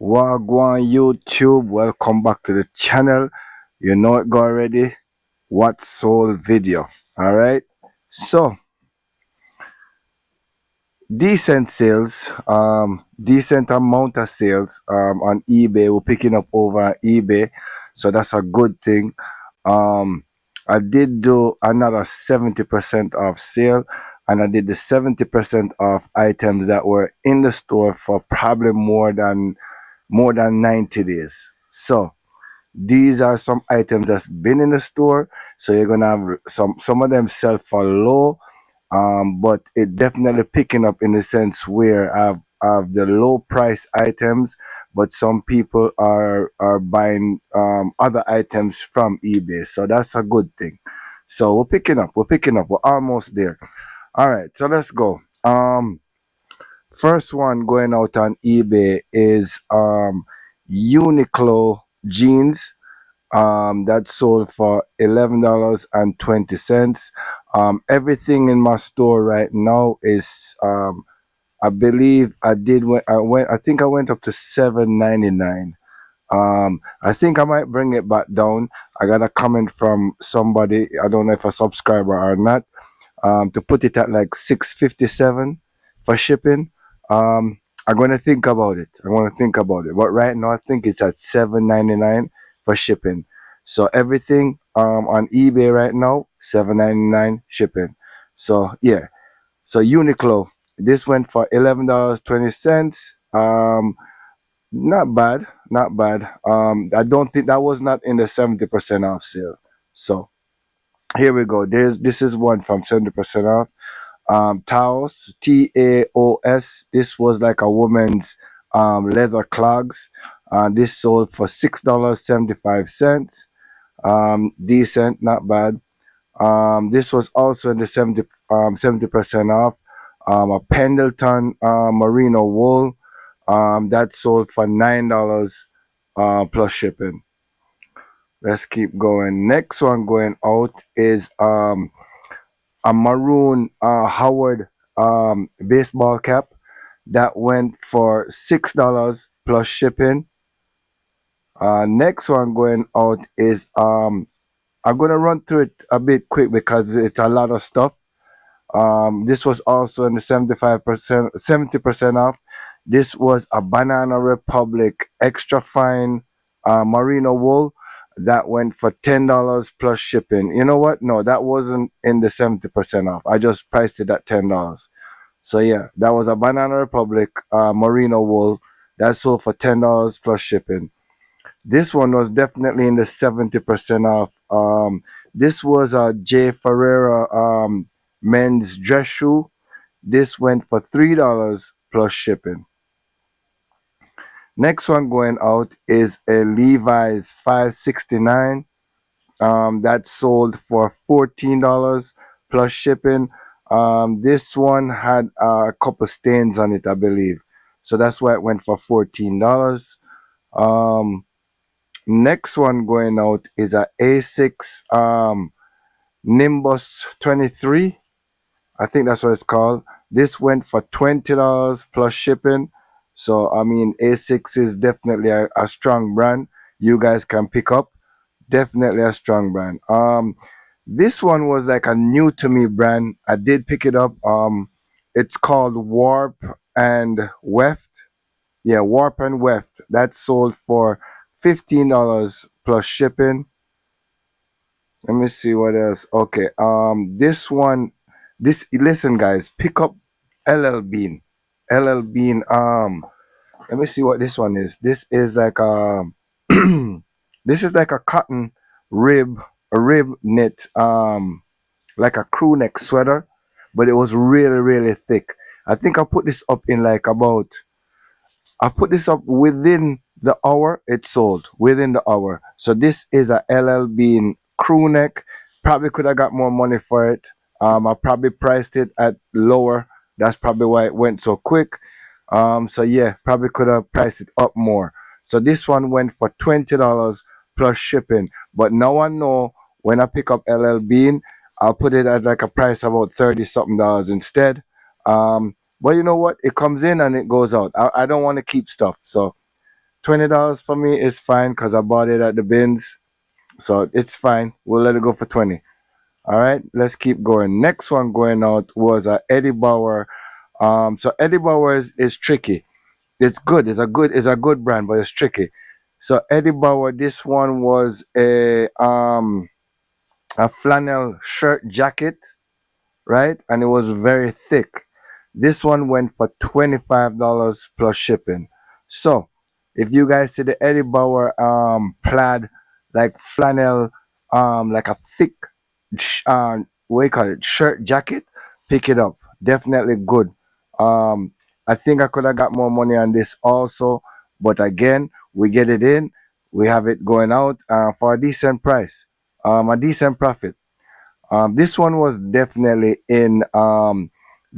Wagwan YouTube, welcome back to the channel. You know it go already. What sold video. Alright. So decent sales, decent amount of sales on eBay. We're picking up over on eBay. So that's a good thing. I did do another 70% off sale, and I did the 70% off items that were in the store for probably more than 90 days. So these are some items that's been in the store. So you're gonna have some of them sell for low, but it definitely picking up in the sense where I've the low price items, but some people are buying other items from eBay. So that's a good thing. So we're almost there. All right, so let's go. First one going out on eBay is Uniqlo jeans. That sold for $11.20. Everything in my store right now is I believe I think I went up to $7.99. I think I might bring it back down. I got a comment from somebody, I don't know if a subscriber or not, to put it at like 657 for shipping. I'm gonna think about it. But right now I think it's at $7.99 for shipping. So everything on eBay right now, $7.99 shipping. So yeah. So Uniqlo, this went for $11.20. Not bad, not bad. I don't think that was not in the 70% off sale. So here we go. This is one from 70% off. Taos, Taos. This was like a woman's leather clogs. This sold for $6.75. Decent, not bad. This was also in the 70% off. A Pendleton merino wool. That sold for $9 plus shipping. Let's keep going. Next one going out is a maroon Howard baseball cap that went for $6 plus shipping. Next one going out is I'm gonna run through it a bit quick because it's a lot of stuff. This was also in the 70% off. This was a Banana Republic extra fine merino wool that went for $10 plus shipping. You know what? No, that wasn't in the 70% off. I just priced it at $10. So yeah, that was a Banana Republic merino wool that sold for $10 plus shipping. This one was definitely in the 70% off. This was a J. Ferreira men's dress shoe. This went for $3 plus shipping. Next one going out is a Levi's 569. That sold for $14 plus shipping. This one had a couple stains on it, I believe. So that's why it went for $14. Next one going out is a Asics Nimbus 23. I think that's what it's called. This went for $20 plus shipping. So I mean, Asics is definitely a strong brand. You guys can pick up. Definitely a strong brand. This one was like a new to me brand. I did pick it up. It's called Warp and Weft. Yeah, Warp and Weft. That sold for $15 plus shipping. Let me see what else. Okay. This one. Listen, guys. Pick up LL Bean. LL Bean. Let me see what this one is. This is like a this is like a cotton rib knit, like a crew neck sweater, but it was really thick. I think I put this up in like about. I put this up within the hour. It sold within the hour. So this is a LL Bean crew neck. Probably could have got more money for it. I probably priced it at lower. That's probably why it went so quick. So yeah, probably could have priced it up more. So this one went for $20 plus shipping. But now I know when I pick up LL Bean, I'll put it at like a price of about $30 something instead. But you know what? It comes in and it goes out. I don't want to keep stuff. So $20 for me is fine because I bought it at the bins. So it's fine. We'll let it go for 20. All right, let's keep going. Next one going out was Eddie Bauer. So Eddie Bauer is tricky. It's good. It's a good brand, but it's tricky. So Eddie Bauer, this one was a flannel shirt jacket, right? And it was very thick. This one went for $25 plus shipping. So if you guys see the Eddie Bauer plaid like flannel like a thick what do you call it, shirt jacket, pick it up. Definitely good. I think I could have got more money on this also, but again, we get it in, we have it going out for a decent price, a decent profit. This one was definitely in the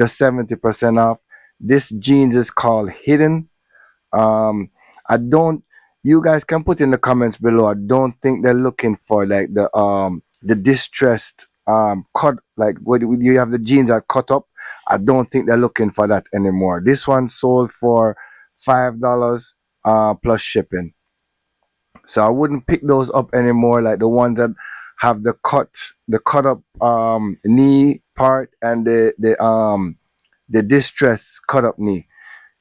70% off. This jeans is called Hidden. Um, I don't. You guys can put in the comments below. I don't think they're looking for like the distressed cut, like what you have the jeans are cut up. I don't think they're looking for that anymore. This one sold for $5 plus shipping. So I wouldn't pick those up anymore, like the ones that have the cut up knee part and the distress cut up knee.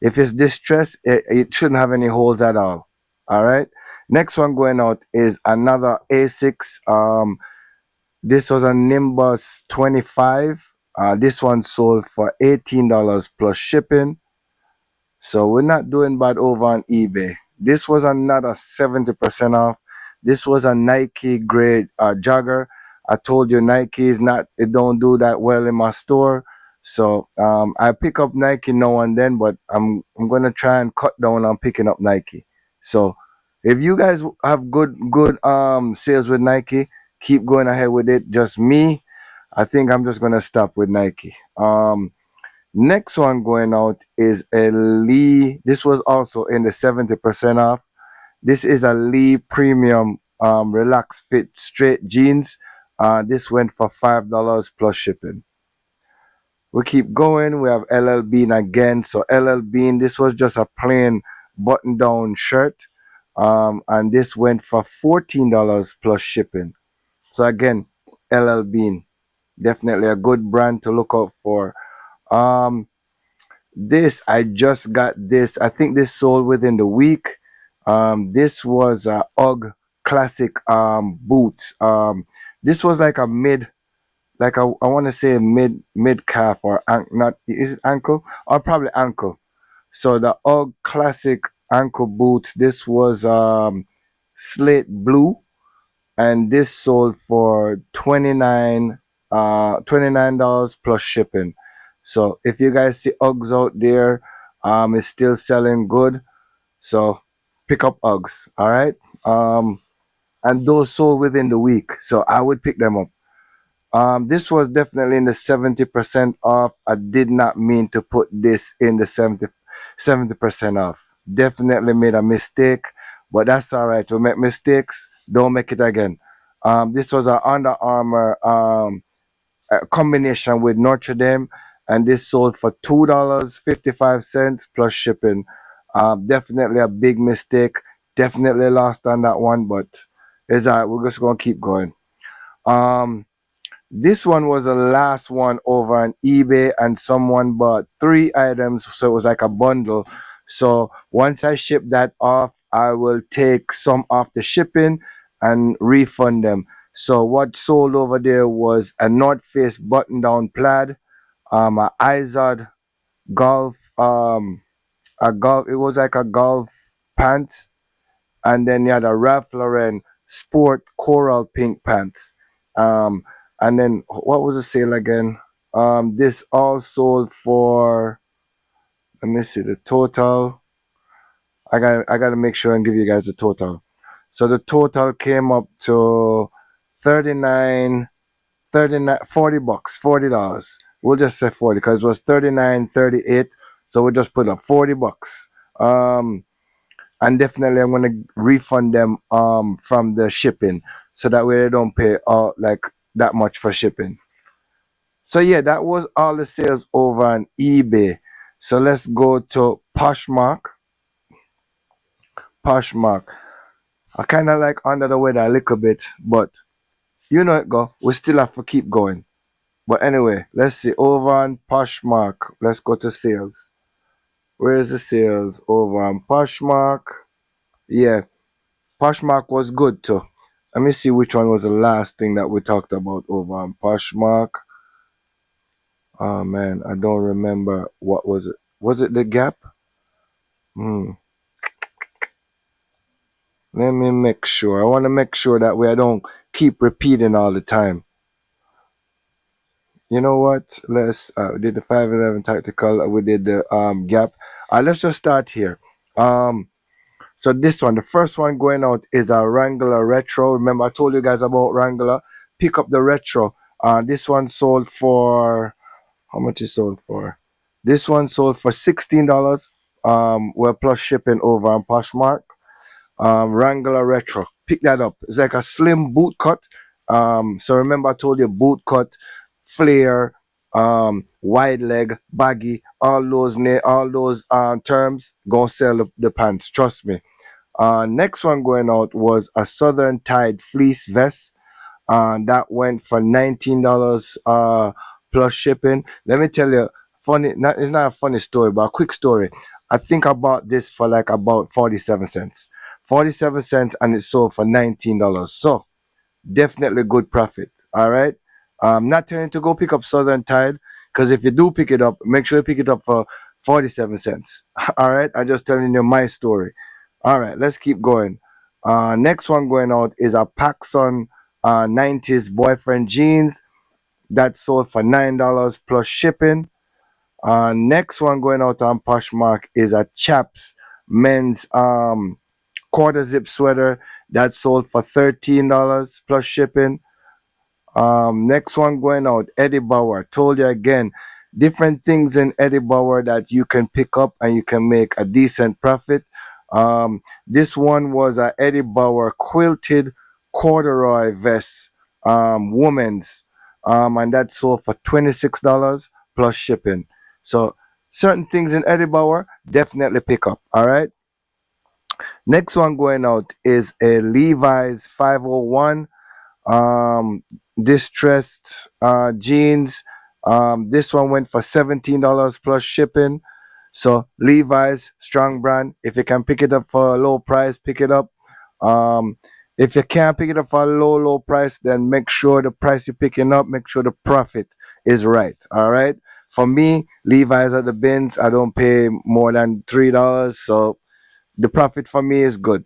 If it's distressed, it shouldn't have any holes at all. All right. Next one going out is another A6. This was a Nimbus 25. This one sold for $18 plus shipping. So we're not doing bad over on eBay. This was another 70% off. This was a Nike grade jogger. I told you Nike is not, it don't do that well in my store. So I pick up Nike now and then, but I'm gonna try and cut down on picking up Nike. So if you guys have good sales with Nike, keep going ahead with it. Just me, I think I'm just gonna stop with Nike. Next one going out is a Lee. This was also in the 70% off. This is a Lee Premium Relax Fit Straight Jeans. This went for $5 plus shipping. We keep going. We have LL Bean again. So LL Bean, this was just a plain button down shirt. And this went for $14 plus shipping. So again, LL Bean, definitely a good brand to look out for. This I just got this. I think this sold within the week. This was a UGG classic boot. This was like a mid, like I want to say mid calf or not. Is it ankle or probably ankle? So the UGG classic ankle boots. This was slate blue, and this sold for $29 plus shipping. So if you guys see Uggs out there, it's still selling good. So pick up Uggs, all right? And those sold within the week, so I would pick them up. This was definitely in the 70% off. I did not mean to put this in the 70% off. Definitely made a mistake, but that's all right. We make mistakes, don't make it again. This was an Under Armour combination with Notre Dame, and this sold for $2.55 plus shipping. Definitely a big mistake. Definitely lost on that one, but it's all right. We're just gonna keep going. Um, this one was the last one over on eBay, and someone bought 3 items, so it was like a bundle. So once I ship that off, I will take some off the shipping and refund them. So what sold over there was a North Face button-down plaid, a Izod golf, a golf. It was like a golf pants, and then you had a Ralph Lauren sport coral pink pants. Um, and then what was the sale again? This all sold for. Let me see the total. I got to make sure and give you guys the total. So the total came up to 39, 39, $40, $40. We'll just say 40 because it was 39.38. So we just put up $40. And definitely I'm gonna refund them from the shipping so that way they don't pay like that much for shipping. So yeah, that was all the sales over on eBay. So let's go to Poshmark. Poshmark. I kind of like under the weather a little bit, but you know it go. We still have to keep going. But anyway, let's see. Over on Poshmark, let's go to sales. Where's the sales? Over on Poshmark. Yeah, Poshmark was good too. Let me see which one was the last thing that we talked about over on Poshmark. Oh man, I don't remember. What was it? Was it the Gap? Hmm. Let me make sure. I want to make sure that way I don't keep repeating all the time. You know what? Let's we did the 511 tactical. We did the Gap. Let's just start here. Um, so this one, the first one going out is a Wrangler Retro. Remember, I told you guys about Wrangler. Pick up the Retro. This one sold for how much is sold for? This one sold for $16. Well, plus shipping over on Poshmark. Wrangler Retro. Pick that up. It's like a slim boot cut. So remember I told you boot cut, flare, wide leg, baggy, all those terms gonna sell the pants. Trust me. Next one going out was a Southern Tide fleece vest. That went for $19 plus shipping. Let me tell you, funny. It's not a funny story, but a quick story. I think I bought this for like about 47 cents. 47 cents, and it sold for $19. So definitely good profit. All right. Not telling you to go pick up Southern Tide, because if you do pick it up, make sure you pick it up for 47 cents. All right. I'm just telling you my story. All right. Let's keep going. Next one going out is a Paxson 90s boyfriend jeans that sold for $9 plus shipping. Next one going out on Poshmark is a Chaps men's quarter zip sweater that sold for $13 plus shipping. Next one going out, Eddie Bauer. Told you again, different things in Eddie Bauer that you can pick up and you can make a decent profit. This one was a Eddie Bauer quilted corduroy vest, woman's, and that sold for $26 plus shipping. So certain things in Eddie Bauer definitely pick up. All right. Next one going out is a Levi's 501 um distressed jeans. This one went for $17 plus shipping. So Levi's, strong brand. If you can pick it up for a low price, pick it up. um if you can't pick it up for a low price, then make sure the price you're picking up, make sure the profit is right. All right. For me, Levi's at the bins, I don't pay more than $3, so the profit for me is good.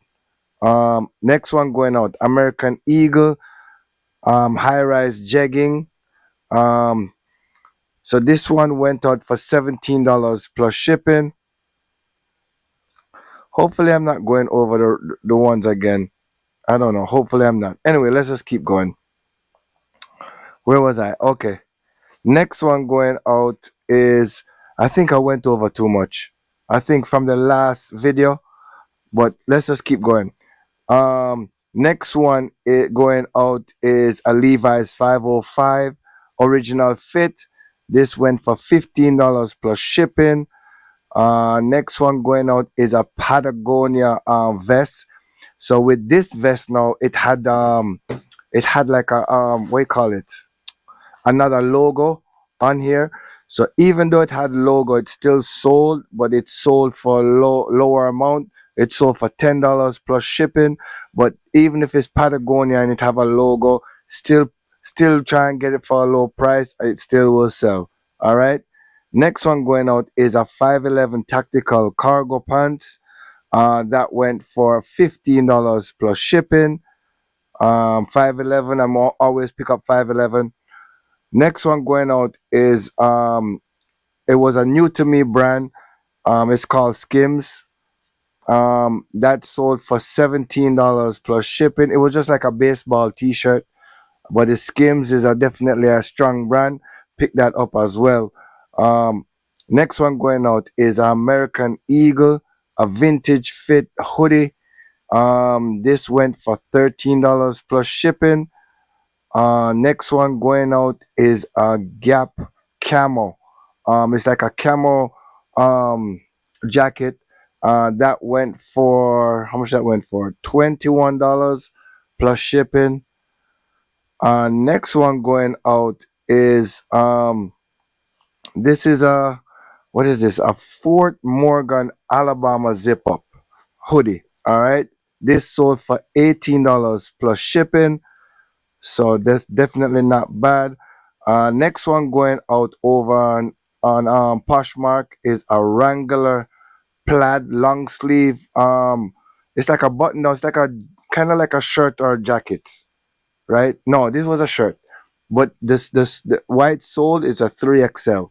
Next one going out, American Eagle high rise jegging. Um, so this one went out for $17 plus shipping. Hopefully, I'm not going over the ones again. I don't know. Hopefully, I'm not. Anyway, let's just keep going. Where was I? Okay. Next one going out is, I think I went over too much. I think from the last video, but let's just keep going. Next one going out is a Levi's 505 original fit. This went for $15 plus shipping. Next one going out is a Patagonia vest. So with this vest now, it had like a what do you call it? Another logo on here. So even though it had logo, it still sold, but it sold for lower amount. It sold for $10 plus shipping. But even if it's Patagonia and it have a logo, still try and get it for a low price. It still will sell. All right. Next one going out is a 511 tactical cargo pants. That went for $15 plus shipping. 511. Always pick up 511. Next one going out is it was a new to me brand. It's called Skims. That sold for $17 plus shipping. It was just like a baseball t-shirt, but the Skims is definitely a strong brand. Pick that up as well. Um, Next one going out is American Eagle, a vintage fit hoodie. This went for $13 plus shipping. Next one going out is a Gap camo. It's like a camo jacket. That went for how much? That went for $21 plus shipping. Next one going out is this is a what is this? A Fort Morgan, Alabama zip up hoodie. All right, this sold for $18 plus shipping, so that's definitely not bad. Next one going out over on Poshmark is a Wrangler plaid long sleeve. It's like a button down. It's like a kind of like a shirt or jacket, right? No, this was a shirt, but this the white sold is a 3XL.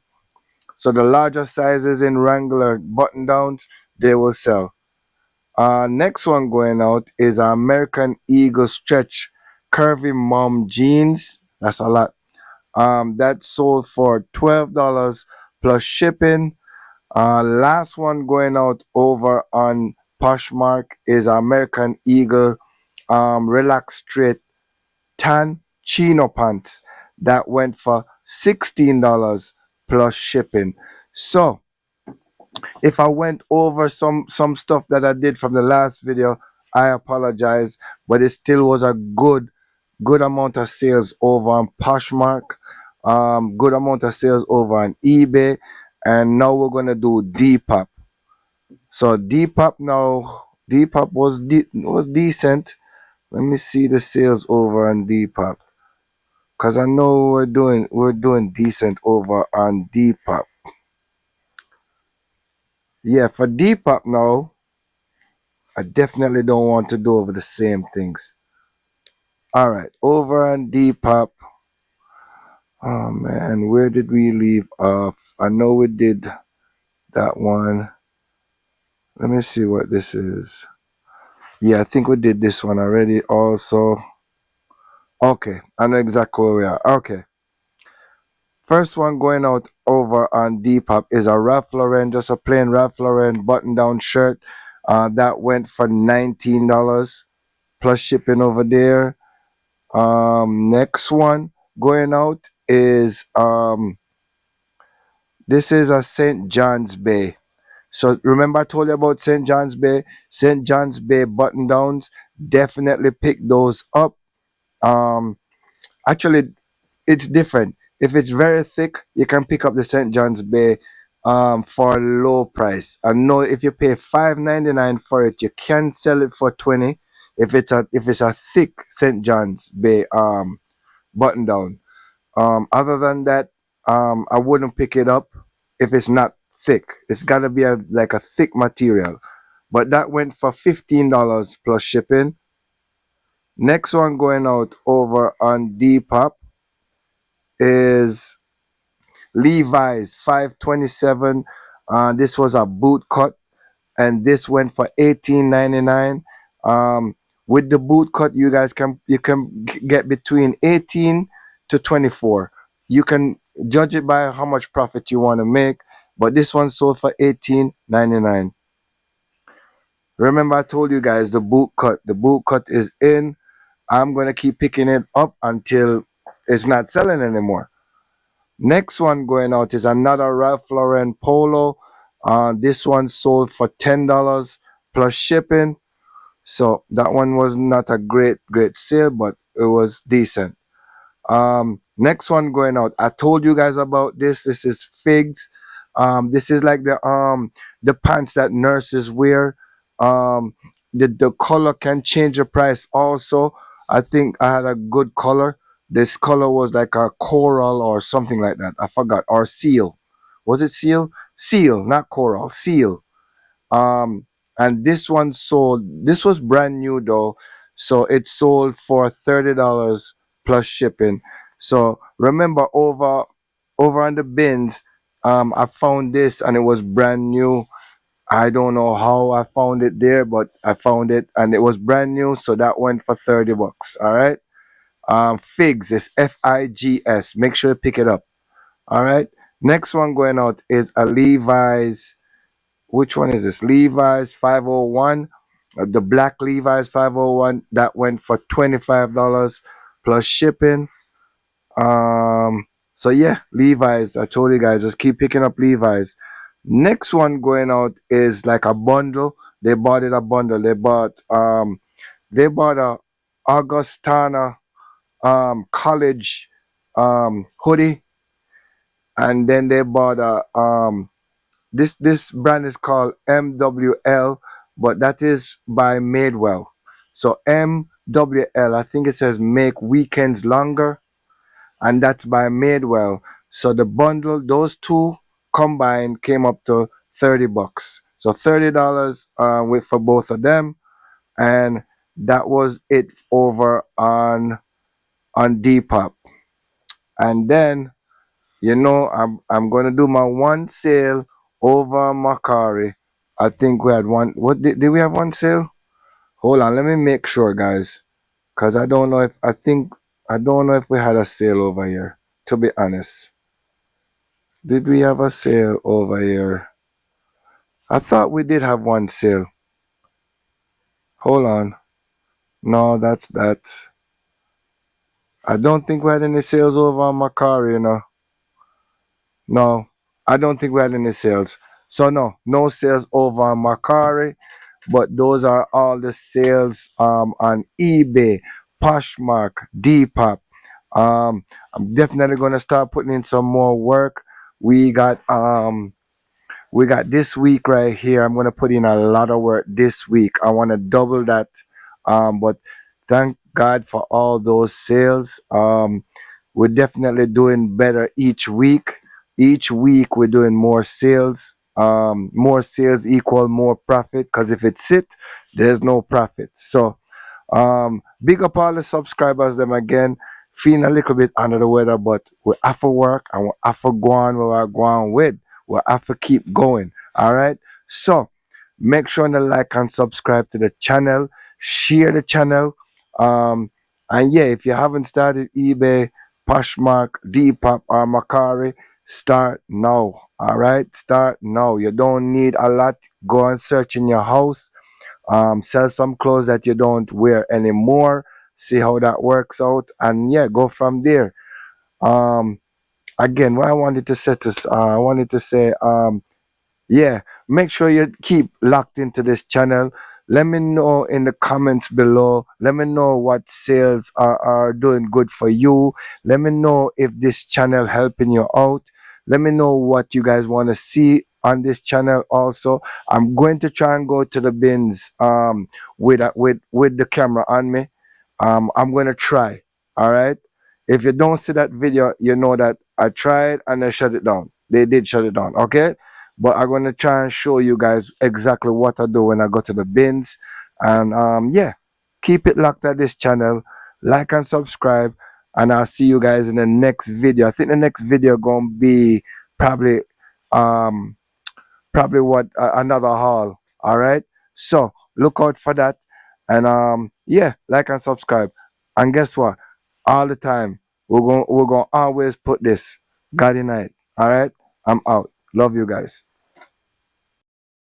So the larger sizes in Wrangler button downs they will sell. Next one going out is American Eagle stretch curvy mom jeans. That's a lot. That sold for $12 plus shipping. Last one going out over on Poshmark is American Eagle relax straight tan chino pants. That went for $16 plus shipping. So if I went over some stuff that I did from the last video, I apologize, but it still was a good amount of sales over on Poshmark, good amount of sales over on eBay, and now we're gonna do Depop. So Depop now, Depop was decent. Let me see the sales over on Depop, cause I know we're doing decent over on Depop. Yeah, for Depop now, I definitely don't want to do over the same things. All right, over on Depop. Oh man, where did we leave off? I know we did that one. Let me see what this is. Yeah, I think we did this one already also. Okay, I know exactly where we are. Okay. First one going out over on Depop is a Ralph Lauren, just a plain Ralph Lauren button down shirt. That went for $19 plus shipping over there. Next one going out is this is a St. John's Bay. So remember I told you about St. John's Bay? St. John's Bay button downs. Definitely pick those up. Um Actually it's different. If it's very thick, you can pick up the St. John's Bay for a low price. I know if you pay $5.99 for it, you can sell it for 20 if it's a thick St. John's Bay button down. Other than that, I wouldn't pick it up if it's not thick. It's gotta be like a thick material. But that went for $15 plus shipping. Next one going out over on Depop is Levi's 527. This was a boot cut, and this went for $18.99. With the boot cut, you can get between 18 to 24. You can judge it by how much profit you want to make, but this one sold for $18.99. Remember, I told you guys the boot cut. The boot cut is in. I'm gonna keep picking it up until it's not selling anymore. Next one going out is another Ralph Lauren polo. This one sold for $10 plus shipping. So that one was not a great sale, but it was decent. Next one going out. I told you guys about this. This is figs. This is like the pants that nurses wear. Um, the color can change the price also. I think I had a good color. This color was like a coral or something like that. I forgot. Or seal. Was it seal? Seal, not coral. Seal. Um, and this one sold. This was brand new though, so it sold for $30 plus shipping. So remember, over on the bins, I found this and it was brand new. I don't know how I found it there, but I found it and it was brand new. So that went for $30. All right. Figs is FIGS. Make sure you pick it up. All right. Next one going out is a Levi's. Which one is this? Levi's 501. The black Levi's 501. That went for $25 plus shipping. So yeah, Levi's. I told you guys, just keep picking up Levi's. Next one going out is like a bundle. They bought it a bundle. They bought a Augustana college hoodie, and then they bought a this brand is called MWL, but that is by Madewell. So MWL, I think it says make weekends longer, and that's by Madewell. So the bundle, those two combined came up to $30. So $30 with for both of them, and that was it over on Depop. And then I'm gonna do my one sale over on Mercari. I think we had one. What did we have one sale? Hold on, let me make sure, guys, cause I don't know if we had a sale over here. To be honest, did we have a sale over here? I thought we did have one sale. Hold on. No, that's that. I don't think we had any sales over on Mercari, No, I don't think we had any sales. So no sales over on Mercari, but those are all the sales on eBay, Poshmark, Depop. I'm definitely gonna start putting in some more work. We got we got this week right here. I'm gonna put in a lot of work this week. I want to double that. But thank God for all those sales. We're definitely doing better each week. Each week we're doing more sales. More sales equal more profit. Because if it sit, there's no profit. So big up all the subscribers them again. Feeling a little bit under the weather, but we have to work and we have to go on where we're going with. We have to keep going. All right. So make sure to like and subscribe to the channel. Share the channel. And yeah, if you haven't started eBay, Poshmark, Depop, or Mercari, start now. All right. Start now. You don't need a lot. Go and search in your house. Sell some clothes that you don't wear anymore, see how that works out, and yeah, go from there. um Again, what I wanted to say to I wanted to say, yeah, make sure you keep locked into this channel. Let me know in the comments below. Let me know what sales are doing good for you. Let me know if this channel helping you out. Let me know what you guys want to see on this channel also. I'm going to try and go to the bins with the camera on me. I'm going to try. All right. If you don't see that video, you know that I tried and they shut it down. They did shut it down. Okay, but I'm gonna try and show you guys exactly what I do when I go to the bins. And yeah, keep it locked at this channel, like and subscribe, and I'll see you guys in the next video. I think the next video gonna be probably um probably what another haul. All right, so look out for that. And yeah, like and subscribe. And guess what, all the time we're gonna always put this God in it. All right, I'm out. Love you guys.